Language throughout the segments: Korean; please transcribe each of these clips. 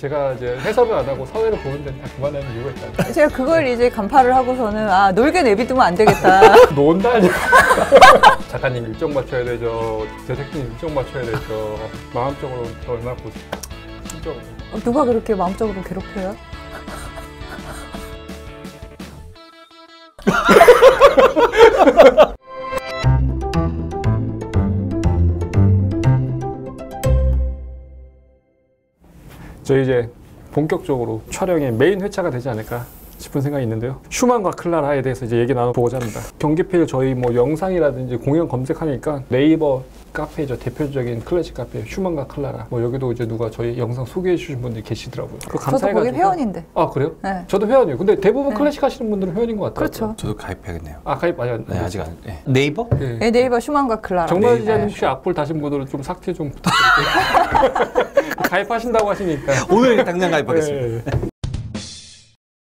제가 이제 해설을 안 하고 사회를 보는데 다 그만하는 이유가 있다. 제가 그걸 이제 간파를 하고서는 아 놀게 내비두면 안 되겠다. 논다니까. 작가님 일정 맞춰야 되죠. 제작진 일정 맞춰야 되죠. 마음적으로 얼마나 심적으로. 누가 그렇게 마음적으로 괴롭혀요? 저희 이제 본격적으로 촬영의 메인 회차가 되지 않을까 싶은 생각이 있는데요. 슈만과 클라라에 대해서 이제 얘기 나눠보고자 합니다. 경기필 저희 뭐 영상이라든지 공연 검색하니까 네이버 카페죠. 대표적인 클래식 카페 슈만과 클라라. 뭐 여기도 이제 누가 저희 영상 소개해 주신 분들이 계시더라고요. 그 감사해가지고. 저도 거기 회원인데. 아 그래요? 네. 저도 회원이에요. 근데 대부분 클래식 하시는 분들은 회원인 것 같아요. 그렇죠. 저도 가입해야겠네요. 아 가입 맞아요. 네, 아직 안. 네. 네이버? 네. 네, 네이버 슈만과 클라라. 정말 기자님 혹시 악플 다신 분들은 좀 삭제 좀 부탁드릴게요. 가입하신다고 하시니까. 오늘 당장 가입하겠습니다. 네.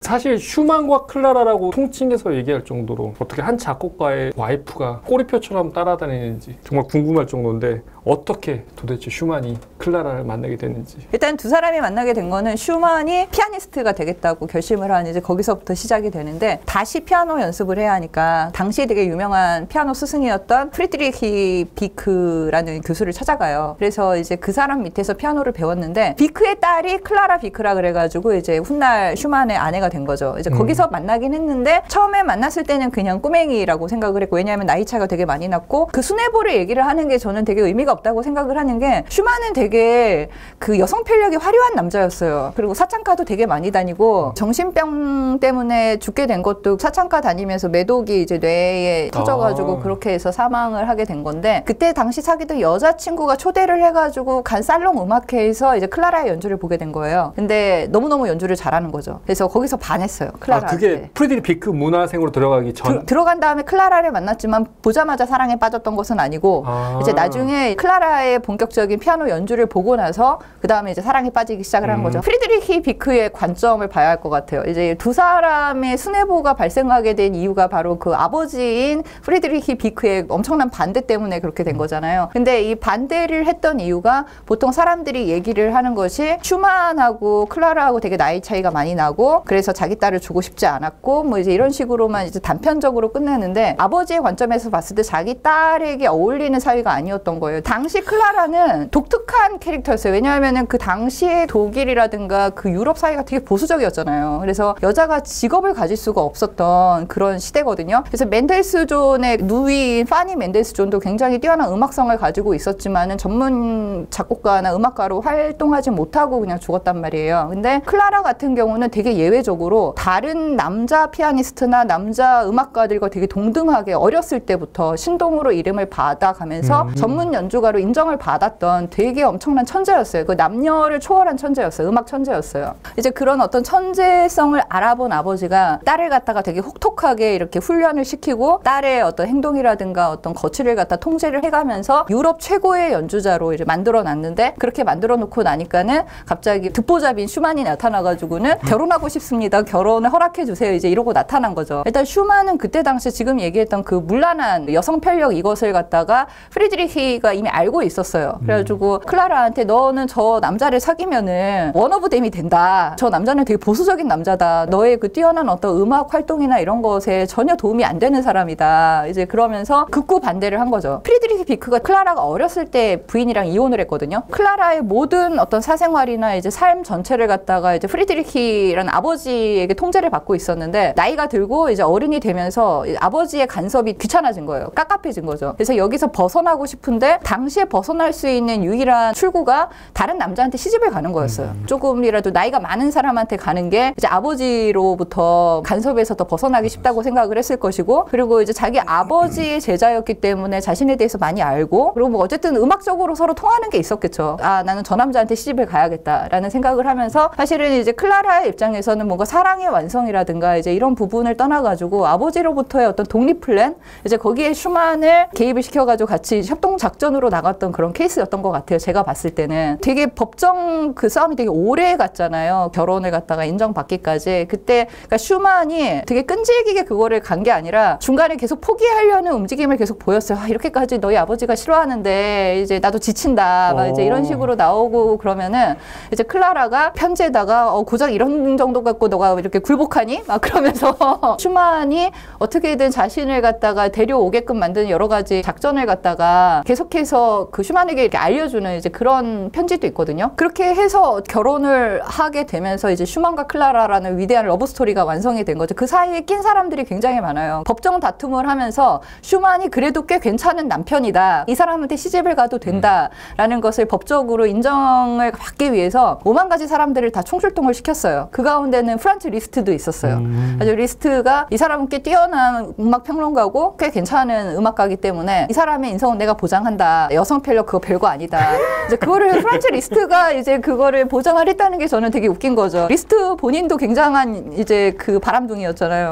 사실 슈만과 클라라라고 통칭해서 얘기할 정도로 어떻게 한 작곡가의 와이프가 꼬리표처럼 따라다니는지 정말 궁금할 정도인데 어떻게 도대체 슈만이 클라라를 만나게 됐는지. 일단 두 사람이 만나게 된 거는 슈만이 피아니스트가 되겠다고 결심을 한 이제 거기서부터 시작이 되는데 다시 피아노 연습을 해야 하니까 당시 되게 유명한 피아노 스승이었던 프리드리히 비크라는 교수를 찾아가요. 그래서 이제 그 사람 밑에서 피아노를 배웠는데 비크의 딸이 클라라 비크라 그래가지고 이제 훗날 슈만의 아내가 된 거죠. 이제 거기서 만나긴 했는데 처음에 만났을 때는 그냥 꼬맹이라고 생각을 했고 왜냐하면 나이 차가 되게 많이 났고 그 순애보를 얘기를 하는 게 저는 되게 의미가 없다고 생각을 하는 게 슈만은 되게 그 여성 편력이 화려한 남자였어요. 그리고 사창가도 되게 많이 다니고 정신병 때문에 죽게 된 것도 사창가 다니면서 매독이 이제 뇌에 터져가지고 그렇게 해서 사망을 하게 된 건데 그때 당시 사귀던 여자친구가 초대를 해가지고 간 살롱 음악회에서 이제 클라라의 연주를 보게 된 거예요. 근데 너무너무 연주를 잘하는 거죠. 그래서 거기서 반했어요. 클라라한테. 아 그게 프리드리히 비크 문화생으로 들어가기 전? 들어간 다음에 클라라를 만났지만 보자마자 사랑에 빠졌던 것은 아니고 이제 나중에 클라라의 본격적인 피아노 연주를 보고 나서 그 다음에 이제 사랑에 빠지기 시작을 한 거죠. 프리드리히 비크의 관점을 봐야 할 것 같아요. 이제 두 사람의 순애보가 발생하게 된 이유가 바로 그 아버지인 프리드리히 비크의 엄청난 반대 때문에 그렇게 된 거잖아요. 근데 이 반대를 했던 이유가 보통 사람들이 얘기를 하는 것이 슈만하고 클라라하고 되게 나이 차이가 많이 나고 그래서 자기 딸을 주고 싶지 않았고 뭐 이제 이런 식으로만 이제 단편적으로 끝내는데 아버지의 관점에서 봤을 때 자기 딸에게 어울리는 사위가 아니었던 거예요. 당시 클라라는 독특한 캐릭터였어요. 왜냐하면은 그 당시에 독일이라든가 그 유럽 사회가 되게 보수적이었잖아요. 그래서 여자가 직업을 가질 수가 없었던 그런 시대거든요. 그래서 멘델스존의 누이인 파니 멘델스존도 굉장히 뛰어난 음악성을 가지고 있었지만은 전문 작곡가나 음악가로 활동하지 못하고 그냥 죽었단 말이에요. 근데 클라라 같은 경우는 되게 예외적으로 다른 남자 피아니스트나 남자 음악가들과 되게 동등하게 어렸을 때부터 신동으로 이름을 받아가면서 전문 연주가로 인정을 받았던 되게 엄청난 천재였어요. 그 남녀를 초월한 천재였어요. 음악 천재였어요. 이제 그런 어떤 천재성을 알아본 아버지가 딸을 갖다가 되게 혹독하게 이렇게 훈련을 시키고 딸의 어떤 행동이라든가 어떤 거취를 갖다 통제를 해가면서 유럽 최고의 연주자로 이제 만들어 놨는데 그렇게 만들어 놓고 나니까는 갑자기 듣보잡인 슈만이 나타나가지고는 결혼하고 싶습니다. 결혼을 허락해 주세요. 이제 이러고 나타난 거죠. 일단 슈만은 그때 당시 지금 얘기했던 그 문란한 여성 편력 이것을 갖다가 프리드리히가 이미 알고 있었어요. 그래가지고 클라라한테 너는 저 남자를 사귀면은 원 오브 댐이 된다. 저 남자는 되게 보수적인 남자다. 너의 그 뛰어난 어떤 음악 활동이나 이런 것에 전혀 도움이 안 되는 사람이다. 이제 그러면서 극구 반대를 한 거죠. 프리드리히 비크가 클라라가 어렸을 때 부인이랑 이혼을 했거든요. 클라라의 모든 어떤 사생활이나 이제 삶 전체를 갖다가 이제 프리드리히라는 아버지에게 통제를 받고 있었는데 나이가 들고 이제 어른이 되면서 아버지의 간섭이 귀찮아진 거예요. 깝깝해진 거죠. 그래서 여기서 벗어나고 싶은데 당시에 벗어날 수 있는 유일한 출구가 다른 남자한테 시집을 가는 거였어요. 조금이라도 나이가 많은 사람한테 가는 게 이제 아버지로부터 간섭에서 더 벗어나기 쉽다고 생각을 했을 것이고 그리고 이제 자기 아버지의 제자였기 때문에 자신에 대해서 많이 알고 그리고 뭐 어쨌든 음악적으로 서로 통하는 게 있었겠죠. 아 나는 저 남자한테 시집을 가야겠다라는 생각을 하면서 사실은 이제 클라라의 입장에서는 뭔가 사랑의 완성이라든가 이제 이런 부분을 떠나가지고 아버지로부터의 어떤 독립 플랜 이제 거기에 슈만을 개입을 시켜가지고 같이 협동 작전으로 앞으로 나갔던 그런 케이스였던 것 같아요. 제가 봤을 때는 되게 법정 그 싸움이 되게 오래 갔잖아요. 결혼을 갖다가 인정받기까지. 그때 그러니까 슈만이 되게 끈질기게 그거를 간 게 아니라 중간에 계속 포기하려는 움직임을 계속 보였어요. 아, 이렇게까지 너희 아버지가 싫어하는데 이제 나도 지친다. 막 이제 이런 식으로 나오고 그러면은 이제 클라라가 편지에다가 고작 이런 정도 갖고 너가 이렇게 굴복하니? 막 그러면서 슈만이 어떻게든 자신을 갖다가 데려오게끔 만드는 여러 가지 작전을 갖다가 계속해서 그 슈만에게 이렇게 알려주는 이제 그런 편지도 있거든요. 그렇게 해서 결혼을 하게 되면서 이제 슈만과 클라라라는 위대한 러브 스토리가 완성이 된 거죠. 그 사이에 낀 사람들이 굉장히 많아요. 법정 다툼을 하면서 슈만이 그래도 꽤 괜찮은 남편이다. 이 사람한테 시집을 가도 된다라는 것을 법적으로 인정을 받기 위해서 5만 가지 사람들을 다 총출동을 시켰어요. 그 가운데는 프란츠 리스트도 있었어요. 아주 리스트가 이 사람은 꽤 뛰어난 음악 평론가고 꽤 괜찮은 음악가이기 때문에 이 사람의 인성은 내가 보장한다. 여성 편력 그거 별거 아니다. 이제 그거를 프란츠 리스트가 이제 그거를 보장을 했다는 게 저는 되게 웃긴 거죠. 리스트 본인도 굉장한 이제 그 바람둥이였잖아요.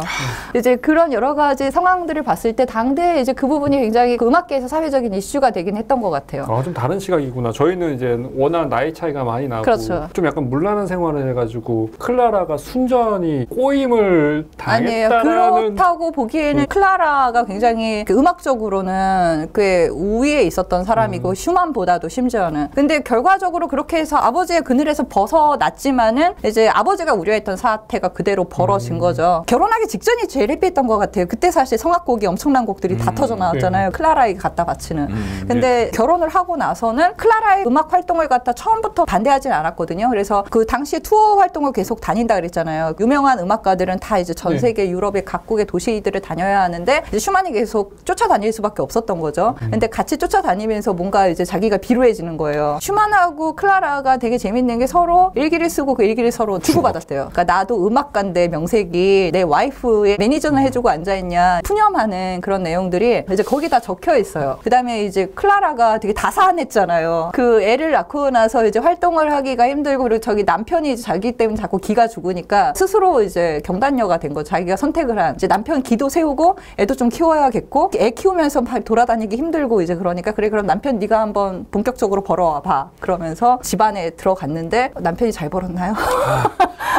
이제 그런 여러 가지 상황들을 봤을 때 당대에 이제 그 부분이 굉장히 그 음악계에서 사회적인 이슈가 되긴 했던 것 같아요. 좀 다른 시각이구나. 저희는 이제 워낙 나이 차이가 많이 나고 그렇죠. 좀 약간 문란한 생활을 해가지고 클라라가 순전히 꼬임을 아니에요. 당했다라는 그렇다고 보기에는 클라라가 굉장히 그 음악적으로는 꽤 우위에 있었던 사람이고 슈만보다도 심지어는. 근데 결과적으로 그렇게 해서 아버지의 그늘에서 벗어났지만은 이제 아버지가 우려했던 사태가 그대로 벌어진 거죠. 결혼하기 직전이 제일 해피했던 것 같아요. 그때 사실 성악곡이 엄청난 곡들이 다 터져 나왔잖아요. 클라라에게 갖다 바치는. 근데 결혼을 하고 나서는 클라라의 음악 활동을 갖다 처음부터 반대하진 않았거든요. 그래서 그 당시에 투어 활동을 계속 다닌다 그랬잖아요. 유명한 음악가들은 다 이제 전 세계 유럽의 각국의 도시들을 다녀야 하는데 이제 슈만이 계속 쫓아다닐 수밖에 없었던 거죠. 근데 같이 쫓아다니면서 뭔가 이제 자기가 비루해지는 거예요. 슈만하고 클라라가 되게 재밌는 게 서로 일기를 쓰고 그 일기를 서로 주고받았대요. 그러니까 나도 음악가인데 명색이 내 와이프의 매니저는 해주고 앉아있냐 푸념하는 그런 내용들이 이제 거기 다 적혀 있어요. 그 다음에 이제 클라라가 되게 다산했잖아요. 그 애를 낳고 나서 이제 활동을 하기가 힘들고 그리고 저기 남편이 이제 자기 때문에 자꾸 기가 죽으니까 스스로 이제 경단녀가 된 거죠. 자기가 선택을 한 이제 남편 기도 세우고 애도 좀 키워야겠고 애 키우면서 돌아다니기 힘들고 이제 그러니까 그래 그럼 남편 네가 한번 본격적으로 벌어와 봐. 그러면서 집안에 들어갔는데 남편이 잘 벌었나요?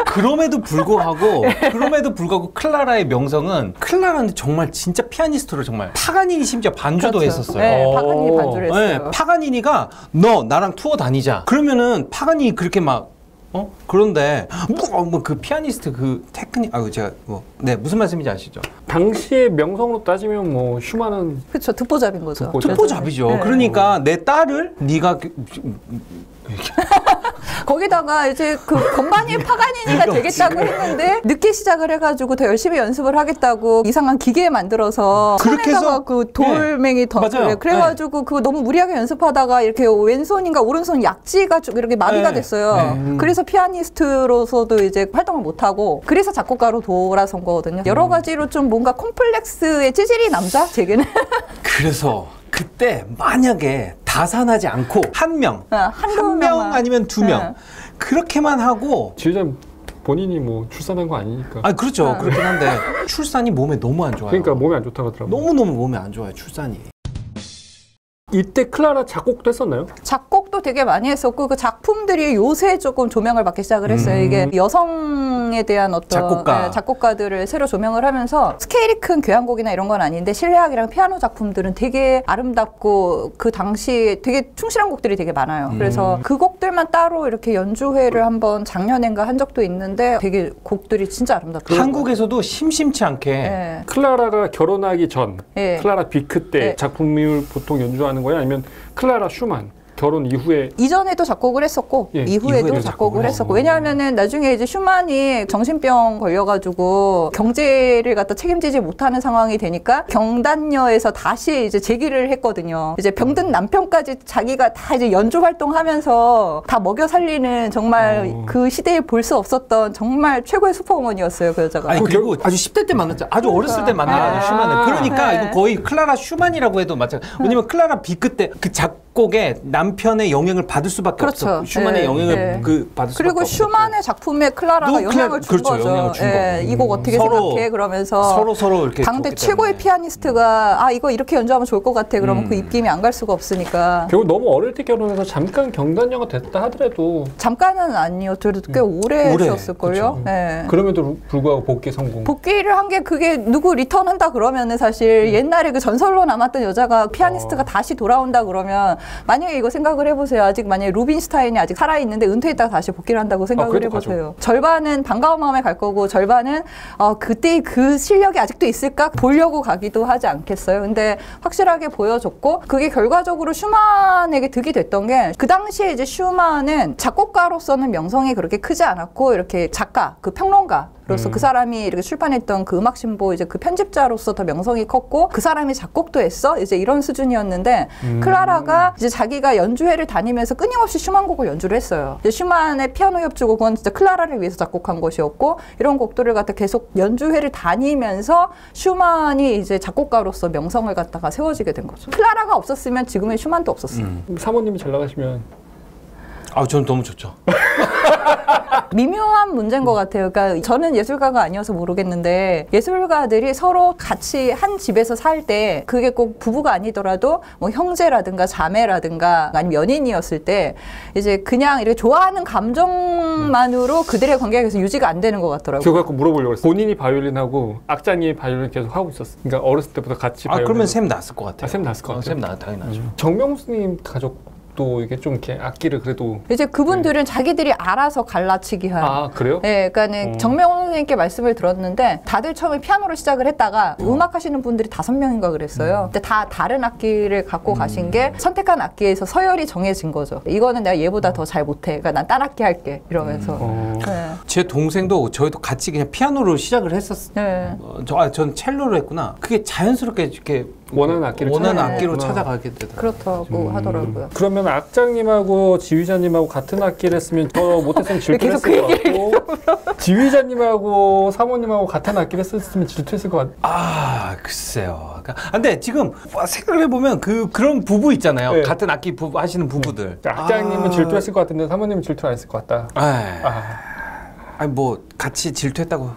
그럼에도 불구하고 클라라의 명성은 클라라는 정말 진짜 피아니스트로 정말 파가니니 심지어 반주도 그렇죠. 했었어요. 네, 파가니니 반주를 했어요. 네, 파가니니가 너 나랑 투어 다니자. 그러면은 파가니니 그렇게 막 그런데 뭐 그 피아니스트 그 테크닉 제가 무슨 말씀인지 아시죠? 당시의 명성으로 따지면 뭐 슈만은 그렇죠. 듣보잡인 거죠. 듣보잡이죠. 네. 그러니까 내 딸을 네가 거기다가 이제 그 건반이 파가니니가 되겠다고 했는데 늦게 시작을 해가지고 더 열심히 연습을 하겠다고 이상한 기계 만들어서 그렇게 손에다가 해서 그 돌멩이 그래가지고 그거 너무 무리하게 연습하다가 이렇게 왼손인가 오른손 약지가 좀 이렇게 마비가 됐어요. 그래서 피아니스트로서도 이제 활동을 못하고 그래서 작곡가로 돌아선 거거든요. 여러 가지로 좀 뭔가 콤플렉스의 찌질이 남자? 제게는. 그래서 그때 만약에 다산하지 않고 한 명 아니면 두 명 그렇게만 하고 지휘자님 본인이 뭐 출산한 거 아니니까. 그렇죠. 그렇긴 한데 출산이 몸에 너무 안 좋아요. 그러니까 몸에 안 좋다고 하더라고요. 너무너무 몸에 안 좋아요. 출산이. 이때 클라라 작곡도 했었나요? 작곡도 되게 많이 했었고 그 작품들이 요새 조금 조명을 받기 시작을 했어요. 이게 여성에 대한 어떤 작곡가들을 새로 조명을 하면서 스케일이 큰 교향곡이나 이런 건 아닌데 실내악이랑 피아노 작품들은 되게 아름답고 그 당시 되게 충실한 곡들이 되게 많아요. 그래서 그 곡들만 따로 이렇게 연주회를 한번 작년엔가 한 적도 있는데 되게 곡들이 진짜 아름답더라고요. 한국에서도 심심치 않게 클라라가 결혼하기 전 클라라 비크 때 작품을 보통 연주하는 거예요? 아니면 클라라 슈만 결혼 이후에 이전에도 작곡을 했었고 이후에도 작곡을 했었고 왜냐하면은 나중에 이제 슈만이 정신병 걸려가지고 경제를 갖다 책임지지 못하는 상황이 되니까 경단녀에서 다시 이제 재기를 했거든요. 이제 병든 남편까지 자기가 다 이제 연주 활동하면서 다 먹여 살리는 정말 그 시대에 볼 수 없었던 정말 최고의 슈퍼우먼이었어요 그 여자가. 그리고 아주 10대 때 만났죠. 아주 어렸을 때 만나가지고 슈만을. 그러니까 이거 거의 클라라 슈만이라고 해도 마찬가지. 왜냐면 클라라 비크 때 그 작곡에 남편의 영향을 받을 수밖에 그렇죠. 없어. 슈만의 예, 영향을 예. 받을 수밖에 그리고 없어. 슈만의 작품에 클라라가 영향을 준 그렇죠. 거죠. 영향을 준 예, 거고. 이 곡 어떻게 서로, 생각해? 그러면서 서로 이렇게 당대 좋기 최고의 때문에. 피아니스트가 이거 이렇게 연주하면 좋을 것 같아. 그러면 그 입김이 안 갈 수가 없으니까. 결국 너무 어릴 때 결혼해서 잠깐 경단녀가 됐다 하더라도 잠깐은 아니었더라도 꽤 오래 했었을걸요. 예. 그럼에도 불구하고 복귀 성공. 복귀를 한 게 그게 누구 리턴한다 그러면은 사실 옛날에 그 전설로 남았던 여자가 피아니스트가 다시 돌아온다 그러면 만약에 이거 생각을 해보세요. 아직 만약에 루빈슈타인이 아직 살아있는데 은퇴했다가 다시 복귀를 한다고 생각을 해보세요. 절반은 반가운 마음에 갈 거고 절반은 그때 그 실력이 아직도 있을까 보려고 가기도 하지 않겠어요. 근데 확실하게 보여줬고 그게 결과적으로 슈만에게 득이 됐던 게 그 당시에 이제 슈만은 작곡가로서는 명성이 그렇게 크지 않았고 이렇게 작가, 그 평론가 로서 그 사람이 이렇게 출판했던 그 음악신보 이제 그 편집자로서 더 명성이 컸고 그 사람이 작곡도 했어 이제 이런 수준이었는데 클라라가 이제 자기가 연주회를 다니면서 끊임없이 슈만 곡을 연주를 했어요. 이제 슈만의 피아노 협주곡은 진짜 클라라를 위해서 작곡한 것이었고 이런 곡들을 갖다 계속 연주회를 다니면서 슈만이 이제 작곡가로서 명성을 갖다가 세워지게 된 거죠. 클라라가 없었으면 지금의 슈만도 없었어요. 사모님이 잘 나가시면 저는 너무 좋죠. 미묘한 문제인 것 같아요. 그러니까 저는 예술가가 아니어서 모르겠는데 예술가들이 서로 같이 한 집에서 살 때 그게 꼭 부부가 아니더라도 뭐 형제라든가 자매라든가 아니면 연인이었을 때 이제 그냥 이렇게 좋아하는 감정만으로 그들의 관계가 계속 유지가 안 되는 것 같더라고요. 그거 갖고 물어보려고 했어요. 본인이 바이올린하고 악장이 바이올린 계속 하고 있었어. 그러니까 어렸을 때부터 같이 바이올린. 그러면 셈 났을 것 같아요. 셈 났을 것 같아요. 셈 당연히 나죠. 정명수님 가족 또 이게 좀 이렇게 악기를 그래도 이제 그분들은 자기들이 알아서 갈라치기 한. 그래요? 네, 그러니까는 정명훈 선생님께 말씀을 들었는데 다들 처음에 피아노를 시작을 했다가 음악 하시는 분들이 5명인가 그랬어요. 근데 다 다른 악기를 갖고 가신 게 선택한 악기에서 서열이 정해진 거죠. 이거는 내가 얘보다 더 잘 못해. 그러니까 난 딴 악기 할게 이러면서. 네. 제 동생도 저희도 같이 그냥 피아노로 시작을 했었어요. 네. 전 첼로로 했구나. 그게 자연스럽게 이렇게 원하는 악기를 악기로 찾아가구나. 찾아가게 되더라고요. 그렇다고 하더라고요. 그러면 악장님하고 지휘자님하고 같은 악기를 했으면 더 못했으면 질투했을 것 같고 지휘자님하고 사모님하고 같은 악기를 했으면 질투했을 것 같아요. 글쎄요. 근데 지금 생각을 해보면 그런 부부 있잖아요. 네. 같은 악기 하시는 부부들. 악장님은 질투했을 것 같은데 사모님은 질투 안 했을 것 같다. 뭐 같이 질투했다고.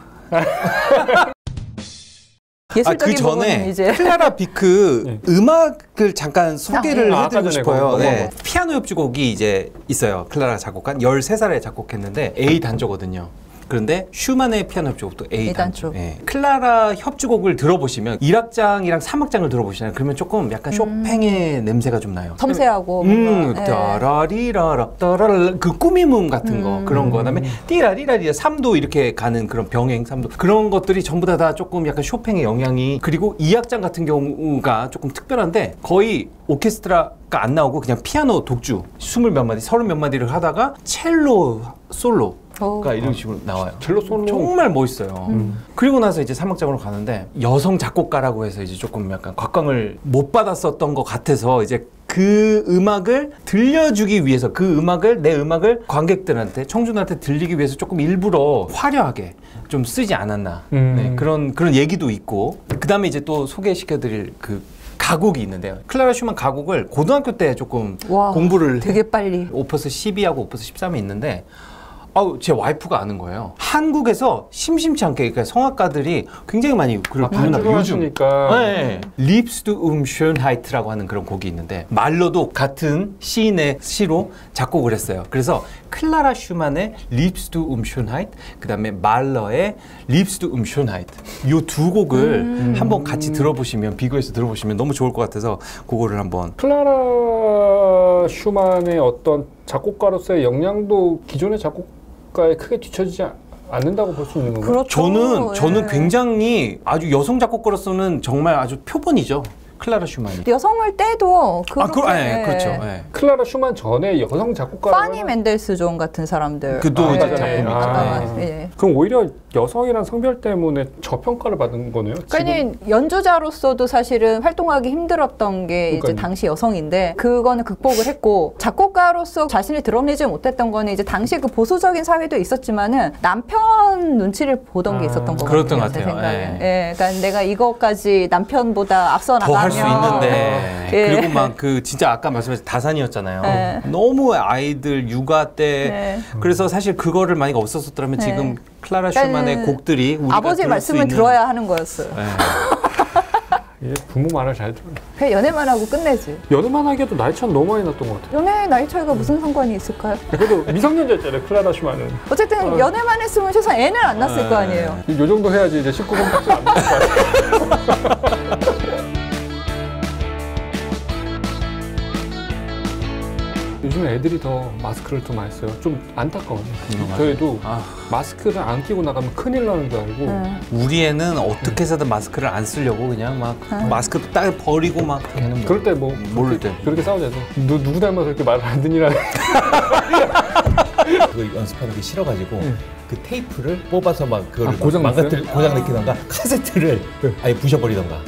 예술적인 그 부분은 전에 이제 클라라 비크 음악을 잠깐 소개를 아까 해드리고 전에 싶어요. 그거. 네. 피아노 협주곡이 이제 있어요. 클라라 작곡한 13살에 작곡했는데 A 단조거든요. 그런데 슈만의 피아노 협주곡도 A 단조. 네. 클라라 협주곡을 들어보시면 1악장이랑 3악장을 들어보시잖아요. 그러면 조금 약간 쇼팽의 냄새가 좀 나요. 섬세하고 따라리라라 따라라 그 꾸미문 같은 거 그런 거 그다음에 띠라리라리라 3도 이렇게 가는 그런 병행 3도 그런 것들이 전부 다 조금 약간 쇼팽의 영향이 그리고 2악장 같은 경우가 조금 특별한데 거의 오케스트라가 안 나오고 그냥 피아노 독주 20몇 마디 30몇 마디를 하다가 첼로 솔로 가 이런 식으로 나와요. 첼로 솔로 정말 멋있어요. 그리고 나서 이제 3악장으로 가는데 여성 작곡가라고 해서 이제 조금 약간 곽광을 못 받았었던 것 같아서 이제 그 음악을 들려주기 위해서 그 음악을 내 음악을 관객들한테 청중들한테 들리기 위해서 조금 일부러 화려하게 좀 쓰지 않았나 네, 그런 얘기도 있고 그 다음에 이제 또 소개시켜드릴 그 가곡이 있는데요. 클라라 슈만 가곡을 고등학교 때 조금 공부를 되게 빨리 오퍼스 12하고 오퍼스 13이 있는데 제 와이프가 아는 거예요. 한국에서 심심치 않게 그러니까 성악가들이 굉장히 많이 그걸 부르나 요즘. 네. Liebst du Schönheit라고 하는 그런 곡이 있는데 말로도 같은 시인의 시로 작곡을 했어요. 그래서 클라라 슈만의 Liebst du Schönheit 그다음에 말러의 Liebst du Schönheit 이 두 곡을 한번 같이 들어보시면 비교해서 들어보시면 너무 좋을 것 같아서 그거를 한번 클라라 슈만의 어떤 작곡가로서의 역량도 기존의 작곡가에 크게 뒤처지지 않는다고 볼 수 있는 건가요? 그렇죠. 저는 굉장히 아주 여성 작곡가로서는 정말 아주 표본이죠. 클라라 슈만이. 여성을 떼도 그렇죠. 네. 클라라 슈만 전에 여성 작곡가 파니 멘델스존 같은 사람들. 그도 이제 작품이 그럼 오히려 여성이란 성별 때문에 저평가를 받은 거네요. 그러니까 연주자로서도 사실은 활동하기 힘들었던 게 이제 당시 여성인데 그거는 극복을 했고 작곡가로서 자신을 드러내지 못했던 거는 이제 당시 그 보수적인 사회도 있었지만은 남편 눈치를 보던 게 있었던 것 같아요. 그랬던 것 제 같아요. 생각에. 예, 그러니까 내가 이것까지 남편보다 앞서 나가는 수 있는데 그리고 막 그 진짜 아까 말씀하신 다산이었잖아요. 너무 아이들 육아 때 그래서 사실 그거를 만약 없었었더라면 지금 클라라 슈만의 곡들이 우리가 아버지의 말씀을 들어야 하는 거였어요. 예, 부모 말을 잘 들어. 그냥 연애만 하고 끝내지. 연애만 하기에도 나이 차는 너무 많이 났던 것 같아요. 연애 나이 차이가 무슨 상관이 있을까요? 그래도 미성년자였잖아요, 클라라 슈만은. 어쨌든 연애만 했으면 최소한 애는 안 낳았을 거 아니에요. 이 정도 해야지 이제 19금까지 안 낳을 거 같아요. 요즘에 애들이 더 마스크를 더 많이 써요. 좀 안타까워요. 저희도 마스크를 안 끼고 나가면 큰일 나는 줄 알고. 우리 애는 어떻게 해서든 마스크를 안 쓰려고 그냥 막 마스크 딱 버리고 막 걔는 그럴 때 뭐 모를 때 그렇게 싸우자서 누구 닮아서 이렇게 말을 안 듣니라는. 그거 연습하는 게 싫어가지고 그 테이프를 뽑아서 막 그걸 고장 고장 내키던가 카세트를 아예 부셔버리던가.